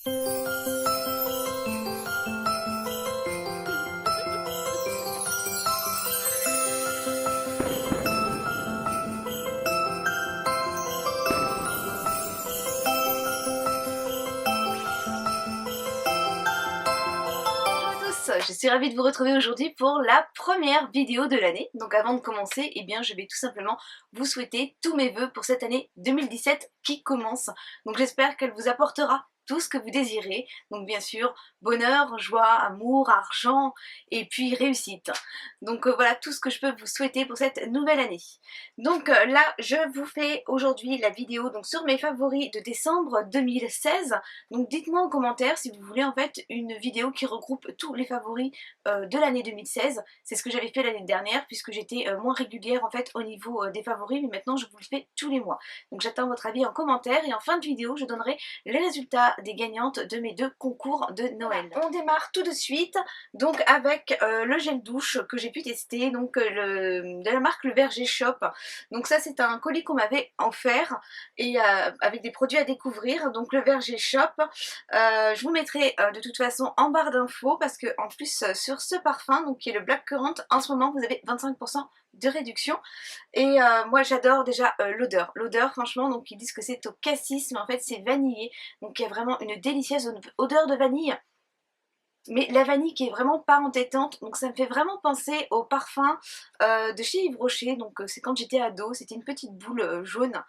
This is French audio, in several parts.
Je suis ravie de vous retrouver aujourd'hui pour la première vidéo de l'année. Donc avant de commencer, eh bien, je vais tout simplement vous souhaiter tous mes vœux pour cette année 2017 qui commence. Donc j'espère qu'elle vous apportera tout ce que vous désirez. Donc bien sûr, bonheur, joie, amour, argent et puis réussite. Donc voilà tout ce que je peux vous souhaiter pour cette nouvelle année. Donc là, je vous fais aujourd'hui la vidéo donc, sur mes favoris de décembre 2016. Donc dites-moi en commentaire si vous voulez en fait une vidéo qui regroupe tous les favoris de l'année 2016. C'est ce que j'avais fait l'année dernière puisque j'étais moins régulière en fait au niveau des favoris, mais maintenant je vous le fais tous les mois. Donc j'attends votre avis en commentaire et en fin de vidéo je donnerai les résultats des gagnantes de mes deux concours de Noël. On démarre tout de suite donc avec le gel douche que j'ai pu tester, donc de la marque Le Verger Shop. Donc ça c'est un colis qu'on m'avait offert et avec des produits à découvrir. Donc Le Verger Shop, je vous mettrai de toute façon en barre d'infos parce que en plus sur ce parfum donc qui est le Black Currant, en ce moment vous avez 25% de réduction et moi j'adore déjà l'odeur franchement. Donc ils disent que c'est au cassis mais en fait c'est vanillé, donc il y a vraiment une délicieuse odeur de vanille, mais la vanille qui est vraiment pas entêtante, donc ça me fait vraiment penser au parfum de chez Yves Rocher. Donc c'est quand j'étais ado, c'était une petite boule jaune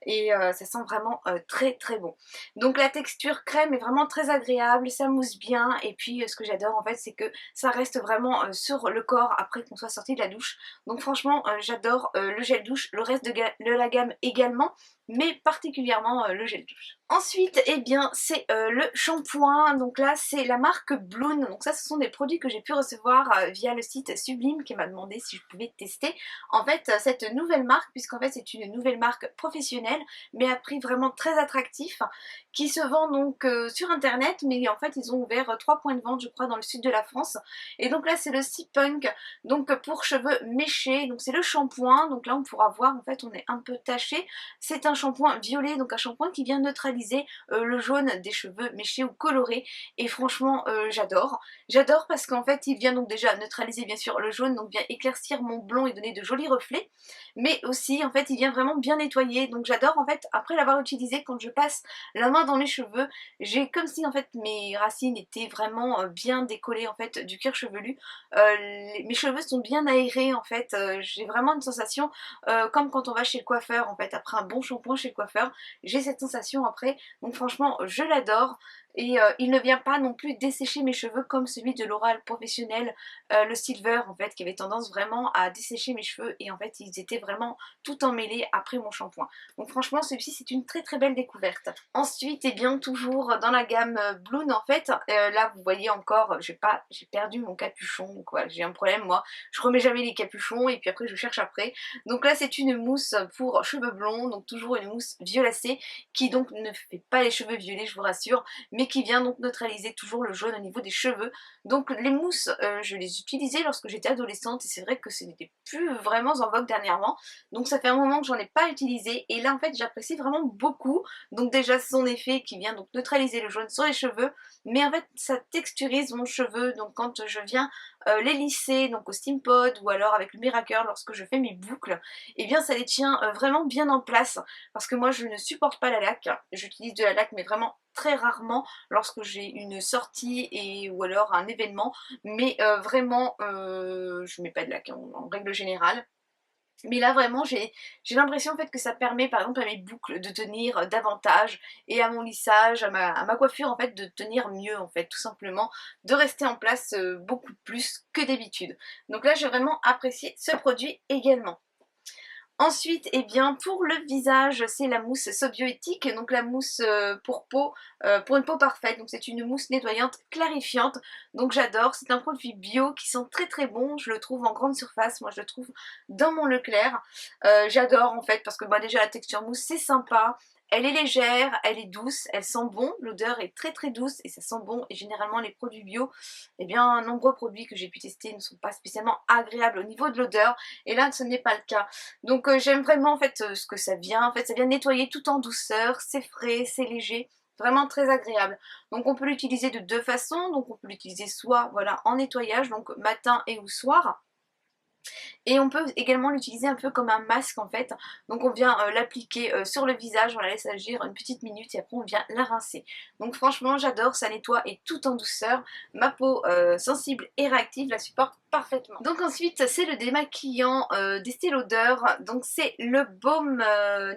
et ça sent vraiment très très bon. Donc la texture crème est vraiment très agréable, ça mousse bien et puis ce que j'adore en fait c'est que ça reste vraiment sur le corps après qu'on soit sorti de la douche. Donc franchement j'adore le gel douche, le reste de la gamme également, mais particulièrement le gel douche. Ensuite, eh bien, c'est le shampoing. Donc là, c'est la marque Bloom. Donc ça, ce sont des produits que j'ai pu recevoir via le site Sublime qui m'a demandé si je pouvais tester. En fait, cette nouvelle marque, puisqu'en fait, c'est une nouvelle marque professionnelle, mais à prix vraiment très attractif, qui se vend donc sur internet, mais en fait, ils ont ouvert 3 points de vente, je crois, dans le sud de la France. Et donc là, c'est le Sea-Punk, donc pour cheveux méchés. Donc c'est le shampoing. Donc là, on pourra voir, en fait, on est un peu taché. C'est un shampoing violet, donc un shampoing qui vient neutraliser le jaune des cheveux méchés ou colorés, et franchement j'adore parce qu'en fait il vient donc déjà neutraliser bien sûr le jaune, donc bien éclaircir mon blond et donner de jolis reflets, mais aussi en fait il vient vraiment bien nettoyer. Donc j'adore en fait après l'avoir utilisé, quand je passe la main dans mes cheveux, j'ai comme si en fait mes racines étaient vraiment bien décollées en fait du cuir chevelu. Mes cheveux sont bien aérés en fait, j'ai vraiment une sensation comme quand on va chez le coiffeur en fait, après un bon shampoing chez le coiffeur, j'ai cette sensation après. Donc franchement je l'adore et il ne vient pas non plus dessécher mes cheveux comme celui de l'Oral Professionnel, le Silver en fait, qui avait tendance vraiment à dessécher mes cheveux et en fait ils étaient vraiment tout emmêlés après mon shampoing. Donc franchement celui-ci c'est une très très belle découverte. Ensuite, et bien toujours dans la gamme Bloom en fait, là vous voyez encore j'ai perdu mon capuchon, donc voilà, j'ai un problème moi, je remets jamais les capuchons et puis après je cherche après. Donc là c'est une mousse pour cheveux blonds, donc toujours une mousse violacée qui donc ne fait pas les cheveux violets, je vous rassure, mais qui vient donc neutraliser toujours le jaune au niveau des cheveux. Donc les mousses, je les utilisais lorsque j'étais adolescente et c'est vrai que ce n'était plus vraiment en vogue dernièrement. Donc ça fait un moment que j'en ai pas utilisé et là en fait j'apprécie vraiment beaucoup. Donc déjà son effet qui vient donc neutraliser le jaune sur les cheveux, mais en fait ça texturise mon cheveu. Donc quand je viens les lisser donc au Steampod ou alors avec le Miracle lorsque je fais mes boucles, et bien ça les tient vraiment bien en place, parce que moi je ne supporte pas la laque. J'utilise de la laque mais vraiment très rarement lorsque j'ai une sortie ou alors un événement, mais vraiment je mets pas de laque en règle générale. Mais là vraiment j'ai l'impression en fait que ça permet par exemple à mes boucles de tenir davantage et à mon lissage, à ma coiffure en fait de tenir mieux en fait, tout simplement de rester en place beaucoup plus que d'habitude. Donc là j'ai vraiment apprécié ce produit également. Ensuite, eh bien, pour le visage, c'est la mousse Sobioéthique, donc la mousse pour une peau parfaite. Donc c'est une mousse nettoyante clarifiante, donc j'adore. C'est un produit bio qui sent très très bon, je le trouve en grande surface, moi je le trouve dans mon Leclerc. J'adore en fait parce que bah, déjà la texture mousse c'est sympa. Elle est légère, elle est douce, elle sent bon, l'odeur est très très douce et ça sent bon. Et généralement les produits bio, eh bien nombreux produits que j'ai pu tester ne sont pas spécialement agréables au niveau de l'odeur, et là ce n'est pas le cas. Donc j'aime vraiment en fait ce que ça vient. En fait ça vient nettoyer tout en douceur, c'est frais, c'est léger. vraiment très agréable. Donc on peut l'utiliser de deux façons, donc on peut l'utiliser soit voilà en nettoyage, donc matin et ou soir. Et on peut également l'utiliser un peu comme un masque en fait. Donc on vient l'appliquer sur le visage, on la laisse agir une petite minute et après on vient la rincer. Donc franchement j'adore, ça nettoie et tout en douceur. Ma peau sensible et réactive la supporte parfaitement. Donc ensuite c'est le démaquillant d'Estée Lauder. Donc c'est le baume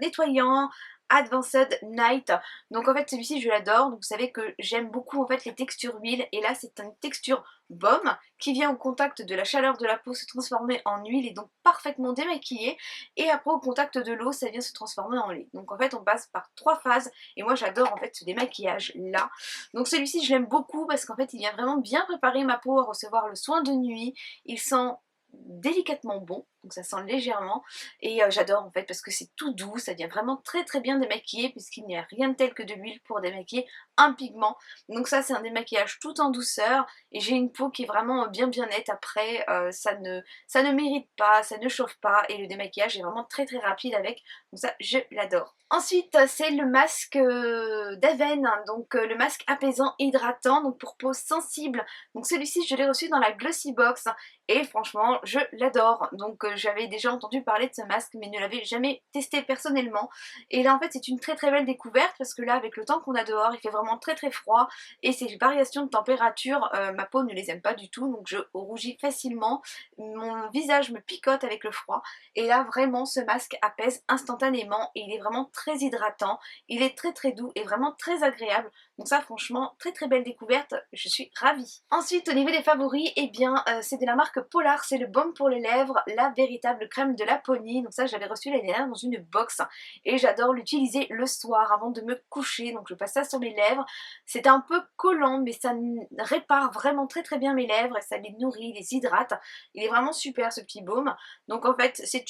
nettoyant Advanced Night. Donc en fait celui-ci je l'adore. Donc vous savez que j'aime beaucoup en fait les textures huile et là c'est une texture baume qui vient au contact de la chaleur de la peau se transformer en huile et donc parfaitement démaquillée, et après au contact de l'eau ça vient se transformer en lait. Donc en fait on passe par trois phases et moi j'adore en fait ce démaquillage là. Donc celui-ci je l'aime beaucoup parce qu'en fait il vient vraiment bien préparer ma peau à recevoir le soin de nuit. Il sent délicatement bon, donc ça sent légèrement, et j'adore en fait parce que c'est tout doux, ça vient vraiment très très bien démaquiller puisqu'il n'y a rien de tel que de l'huile pour démaquiller un pigment. Donc ça c'est un démaquillage tout en douceur et j'ai une peau qui est vraiment bien bien nette après, ça ne m'irrite pas, ça ne chauffe pas et le démaquillage est vraiment très très rapide avec, donc ça je l'adore. Ensuite c'est le masque d'Aven, donc le masque apaisant et hydratant, donc pour peau sensible. Donc celui-ci je l'ai reçu dans la Glossy Box et franchement je l'adore. Donc j'avais déjà entendu parler de ce masque mais ne l'avais jamais testé personnellement, et là en fait c'est une très très belle découverte parce que là avec le temps qu'on a dehors il fait vraiment très très froid et ces variations de température ma peau ne les aime pas du tout, donc je rougis facilement, mon visage me picote avec le froid, et là vraiment ce masque apaise instantanément et il est vraiment très hydratant, il est très très doux et vraiment très agréable. Donc ça franchement très très belle découverte, je suis ravie. Ensuite au niveau des favoris, et bien c'est de la marque Polar, c'est le baume pour les lèvres, la véritable crème de Laponie. Donc ça j'avais reçu l'année dernière dans une box et j'adore l'utiliser le soir avant de me coucher, donc je passe ça sur mes lèvres. C'est un peu collant mais ça répare vraiment très très bien mes lèvres et ça les nourrit, les hydrate. Il est vraiment super ce petit baume. Donc en fait c'est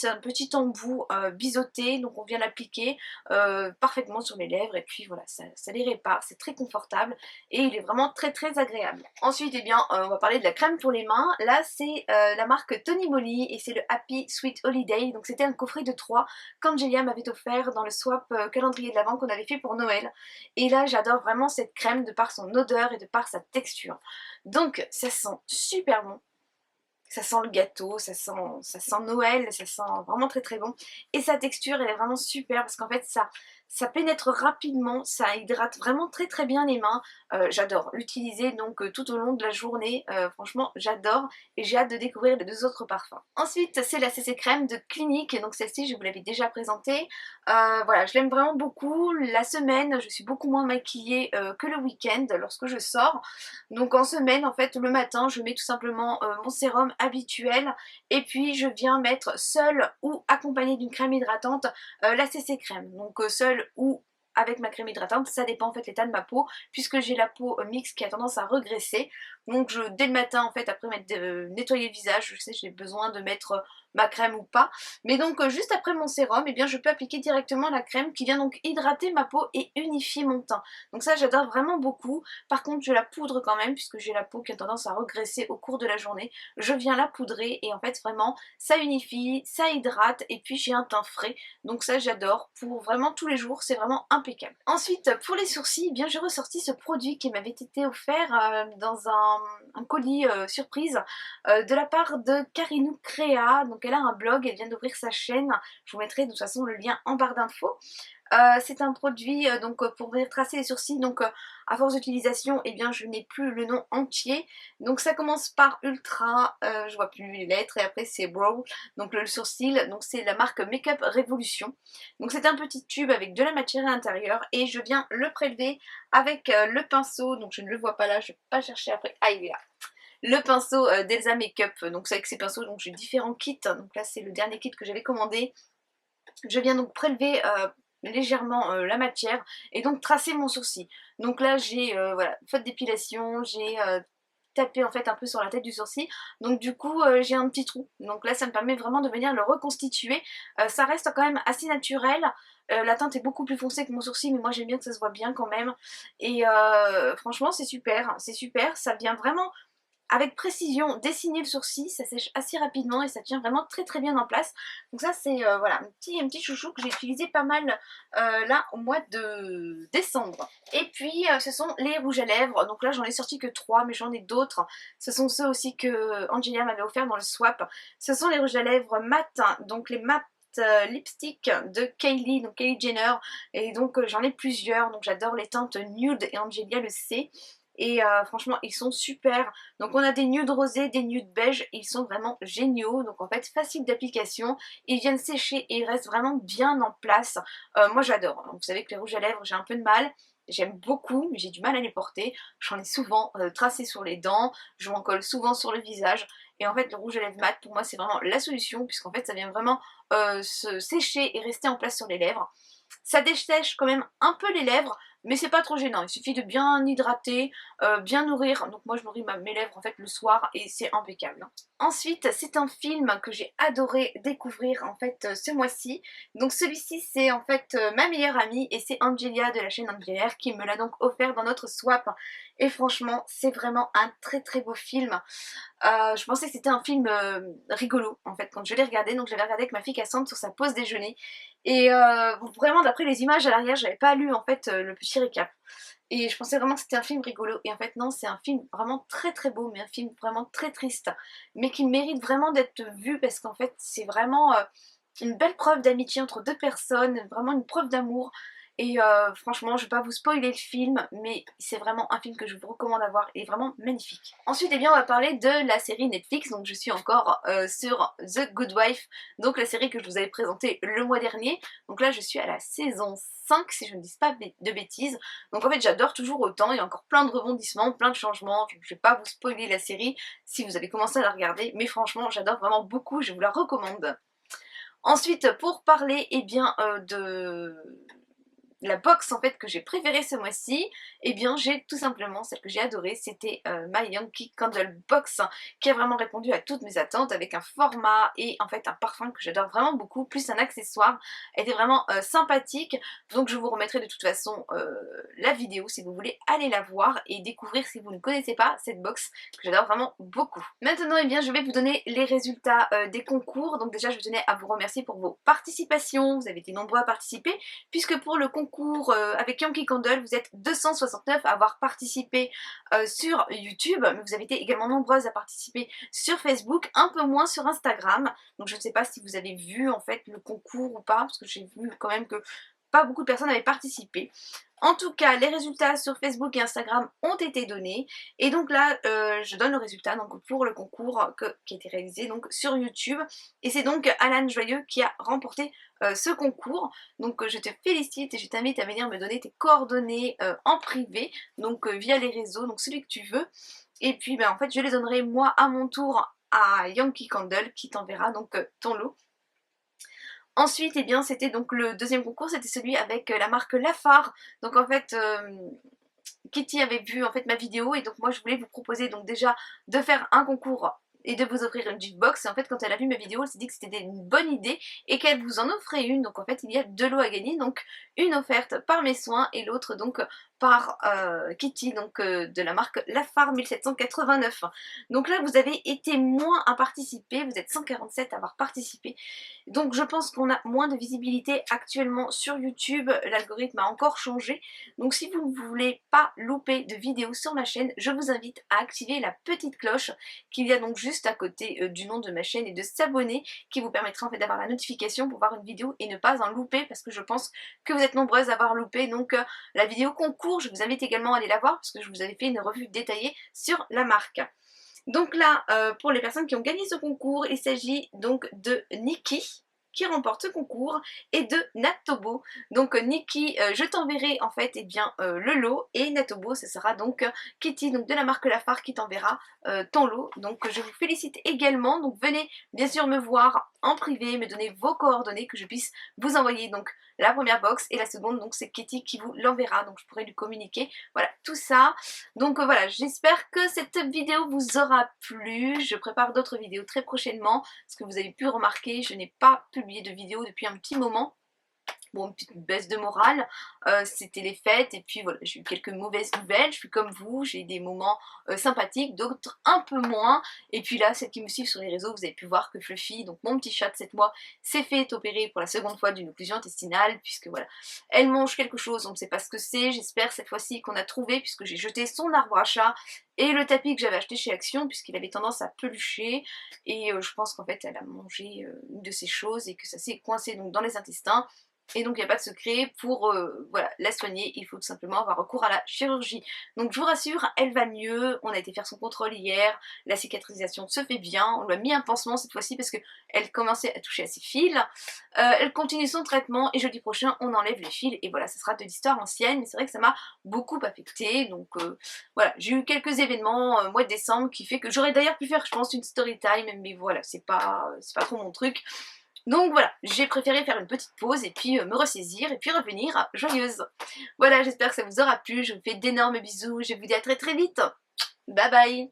un petit embout biseauté, donc on vient l'appliquer parfaitement sur mes lèvres et puis voilà ça les répare, c'est très confortable et il est vraiment très très agréable. Ensuite on va parler de la crème pour les mains. Là c'est la marque Tony Moly et c'est le Happy Sweet Holiday. Donc c'était un coffret de 3 qu'Angelia m'avait offert dans le swap calendrier de l'Avent qu'on avait fait pour Noël. Et là j'adore vraiment cette crème de par son odeur et de par sa texture. Donc ça sent super bon. Ça sent le gâteau, ça sent Noël, ça sent vraiment très très bon. Et sa texture elle est vraiment super parce qu'en fait ça pénètre rapidement, ça hydrate vraiment très très bien les mains. J'adore l'utiliser donc tout au long de la journée, franchement j'adore et j'ai hâte de découvrir les deux autres parfums. Ensuite c'est la CC crème de Clinique, donc celle-ci je vous l'avais déjà présentée. Voilà, je l'aime vraiment beaucoup. La semaine je suis beaucoup moins maquillée que le week-end lorsque je sors. Donc en semaine en fait le matin je mets tout simplement mon sérum habituel et puis je viens mettre seule ou accompagnée d'une crème hydratante la CC crème. Donc seule ou avec ma crème hydratante, ça dépend en fait l'état de ma peau puisque j'ai la peau mixte qui a tendance à regresser. Donc dès le matin en fait après m'être nettoyer le visage, je sais j'ai besoin de mettre ma crème ou pas, mais donc juste après mon sérum, eh bien je peux appliquer directement la crème qui vient donc hydrater ma peau et unifier mon teint. Donc ça j'adore vraiment beaucoup. Par contre je la poudre quand même puisque j'ai la peau qui a tendance à regresser au cours de la journée. Je viens la poudrer et en fait vraiment ça unifie, ça hydrate et puis j'ai un teint frais. Donc ça j'adore pour vraiment tous les jours, c'est vraiment impeccable. Ensuite pour les sourcils, eh bien j'ai ressorti ce produit qui m'avait été offert dans un colis surprise de la part de Karinou Créa. Donc elle a un blog, elle vient d'ouvrir sa chaîne, je vous mettrai de toute façon le lien en barre d'infos. C'est un produit donc pour venir tracer les sourcils, donc à force d'utilisation eh bien je n'ai plus le nom entier, donc ça commence par Ultra, je vois plus les lettres, et après c'est Brow, donc le sourcil, donc c'est la marque Makeup Révolution. Donc c'est un petit tube avec de la matière à l'intérieur et je viens le prélever avec le pinceau, donc je ne le vois pas là, je ne vais pas chercher après, ah il est là. Le pinceau d'Elsa Makeup, donc c'est avec ces pinceaux, donc j'ai différents kits, donc là c'est le dernier kit que j'avais commandé. Je viens donc prélever légèrement la matière et donc tracer mon sourcil. Donc là j'ai voilà, faute d'épilation, j'ai tapé en fait un peu sur la tête du sourcil, donc du coup j'ai un petit trou, donc là ça me permet vraiment de venir le reconstituer. Ça reste quand même assez naturel. La teinte est beaucoup plus foncée que mon sourcil mais moi j'aime bien que ça se voit bien quand même, et franchement c'est super, ça vient vraiment avec précision dessiner le sourcil, ça sèche assez rapidement et ça tient vraiment très très bien en place. Donc ça c'est voilà un petit chouchou que j'ai utilisé pas mal là au mois de décembre. Et puis ce sont les rouges à lèvres, donc là j'en ai sorti que 3 mais j'en ai d'autres. Ce sont ceux aussi que Angelia m'avait offert dans le swap. Ce sont les rouges à lèvres mat, donc les mat lipstick de Kylie, donc Kylie Jenner, et donc j'en ai plusieurs, donc j'adore les teintes nude et Angelia le sait. Et franchement ils sont super. Donc on a des nudes rosés, des nudes beige, ils sont vraiment géniaux. Donc en fait facile d'application, ils viennent sécher et ils restent vraiment bien en place. Moi j'adore. Vous savez que les rouges à lèvres j'ai un peu de mal. J'aime beaucoup mais j'ai du mal à les porter. J'en ai souvent tracé sur les dents, je m'en colle souvent sur le visage. Et en fait le rouge à lèvres mat pour moi c'est vraiment la solution puisqu'en fait ça vient vraiment se sécher et rester en place sur les lèvres. Ça dessèche quand même un peu les lèvres, mais c'est pas trop gênant. Il suffit de bien hydrater, bien nourrir. Donc moi je nourris mes lèvres en fait le soir et c'est impeccable, hein. Ensuite, c'est un film que j'ai adoré découvrir en fait ce mois-ci. Donc celui-ci c'est en fait ma meilleure amie et c'est Angelia de la chaîne Angelia qui me l'a donc offert dans notre swap. Et franchement, c'est vraiment un très très beau film. Je pensais que c'était un film rigolo en fait quand je l'ai regardé. Donc je l'avais regardé avec ma fille Cassandre sur sa pause déjeuner. Et vraiment d'après les images à l'arrière, j'avais pas lu en fait le petit récap. Et je pensais vraiment que c'était un film rigolo. Et en fait non, c'est un film vraiment très très beau, mais un film vraiment très triste. Mais qui mérite vraiment d'être vu parce qu'en fait c'est vraiment une belle preuve d'amitié entre deux personnes, vraiment une preuve d'amour. Et franchement, je vais pas vous spoiler le film, mais c'est vraiment un film que je vous recommande à voir, il est vraiment magnifique. Ensuite, eh bien, on va parler de la série Netflix, donc je suis encore sur The Good Wife, donc la série que je vous avais présentée le mois dernier. Donc là, je suis à la saison 5, si je ne dis pas de bêtises. Donc en fait, j'adore toujours autant, il y a encore plein de rebondissements, plein de changements, je vais pas vous spoiler la série si vous avez commencé à la regarder, mais franchement, j'adore vraiment beaucoup, je vous la recommande. Ensuite, pour parler eh bien, de la box en fait que j'ai préférée ce mois-ci, et bien j'ai tout simplement celle que j'ai adorée, c'était ma Yankee Candle Box qui a vraiment répondu à toutes mes attentes avec un format et en fait un parfum que j'adore vraiment beaucoup, plus un accessoire. Elle était vraiment sympathique, donc je vous remettrai de toute façon la vidéo si vous voulez aller la voir et découvrir si vous ne connaissez pas cette box que j'adore vraiment beaucoup. Maintenant eh bien je vais vous donner les résultats des concours. Donc déjà je tenais à vous remercier pour vos participations, vous avez été nombreux à participer puisque pour le concours avec Yankee Candle, vous êtes 269 à avoir participé sur YouTube, mais vous avez été également nombreuses à participer sur Facebook, un peu moins sur Instagram. Donc je ne sais pas si vous avez vu en fait le concours ou pas, parce que j'ai vu quand même que pas beaucoup de personnes avaient participé. En tout cas, les résultats sur Facebook et Instagram ont été donnés. Et donc là, je donne le résultat donc, pour le concours qui a été réalisé donc, sur YouTube. Et c'est donc Alan Joyeux qui a remporté ce concours. Donc je te félicite et je t'invite à venir me donner tes coordonnées en privé, donc via les réseaux, donc celui que tu veux. Et puis ben, en fait, je les donnerai moi à mon tour à Yankee Candle qui t'enverra donc ton lot. Ensuite, eh bien, c'était donc le deuxième concours, c'était celui avec la marque Lafare. Donc en fait, Kitty avait vu en fait ma vidéo et donc moi je voulais vous proposer donc déjà de faire un concours et de vous offrir une jukebox. Et en fait quand elle a vu ma vidéo elle s'est dit que c'était une bonne idée et qu'elle vous en offrait une. Donc en fait il y a 2 lots à gagner, donc une offerte par mes soins et l'autre donc par Kitty, donc de la marque Lafare 1789. Donc là vous avez été moins à participer, vous êtes 147 à avoir participé. Donc je pense qu'on a moins de visibilité actuellement sur YouTube, l'algorithme a encore changé. Donc si vous ne voulez pas louper de vidéos sur ma chaîne, je vous invite à activer la petite cloche qu'il y a donc juste à côté du nom de ma chaîne et de s'abonner, qui vous permettra en fait d'avoir la notification pour voir une vidéo et ne pas en louper, parce que je pense que vous êtes nombreuses à avoir loupé donc la vidéo concours. Je vous invite également à aller la voir parce que je vous avais fait une revue détaillée sur la marque. Donc là, pour les personnes qui ont gagné ce concours, il s'agit donc de Nikki qui remporte ce concours et de Natobo. Donc Nikki, je t'enverrai en fait le lot, et Natobo ce sera donc Kitty donc de la marque Lafare qui t'enverra ton lot. Donc je vous félicite également, donc venez bien sûr me voir en privé, me donner vos coordonnées que je puisse vous envoyer donc la première box, et la seconde donc c'est Kitty qui vous l'enverra, donc je pourrai lui communiquer voilà tout ça. Donc voilà, j'espère que cette vidéo vous aura plu. Je prépare d'autres vidéos très prochainement, parce que vous avez pu remarquer je n'ai pas publié de vidéo depuis un petit moment. bon, une petite baisse de morale, c'était les fêtes, et puis voilà, j'ai eu quelques mauvaises nouvelles, je suis comme vous, j'ai des moments sympathiques, d'autres un peu moins, et puis là, celles qui me suivent sur les réseaux, vous avez pu voir que Fluffy, donc mon petit chat de 7 mois, s'est fait opérer pour la seconde fois d'une occlusion intestinale, puisque voilà, elle mange quelque chose, on ne sait pas ce que c'est, j'espère cette fois-ci qu'on a trouvé, puisque j'ai jeté son arbre à chat, et le tapis que j'avais acheté chez Action, puisqu'il avait tendance à pelucher, et je pense qu'en fait elle a mangé une de ces choses, et que ça s'est coincé donc dans les intestins, et donc il n'y a pas de secret, pour voilà, la soigner, il faut tout simplement avoir recours à la chirurgie. Donc je vous rassure, elle va mieux, on a été faire son contrôle hier, la cicatrisation se fait bien, on lui a mis un pansement cette fois-ci parce qu'elle commençait à toucher à ses fils, elle continue son traitement et jeudi prochain on enlève les fils et voilà, ça sera de l'histoire ancienne, mais c'est vrai que ça m'a beaucoup affectée, donc voilà, j'ai eu quelques événements mois de décembre qui fait que j'aurais d'ailleurs pu faire je pense une story time, mais voilà, c'est pas trop mon truc. Donc voilà, j'ai préféré faire une petite pause et puis me ressaisir et puis revenir joyeuse. Voilà, j'espère que ça vous aura plu, je vous fais d'énormes bisous, je vous dis à très très vite. Bye bye.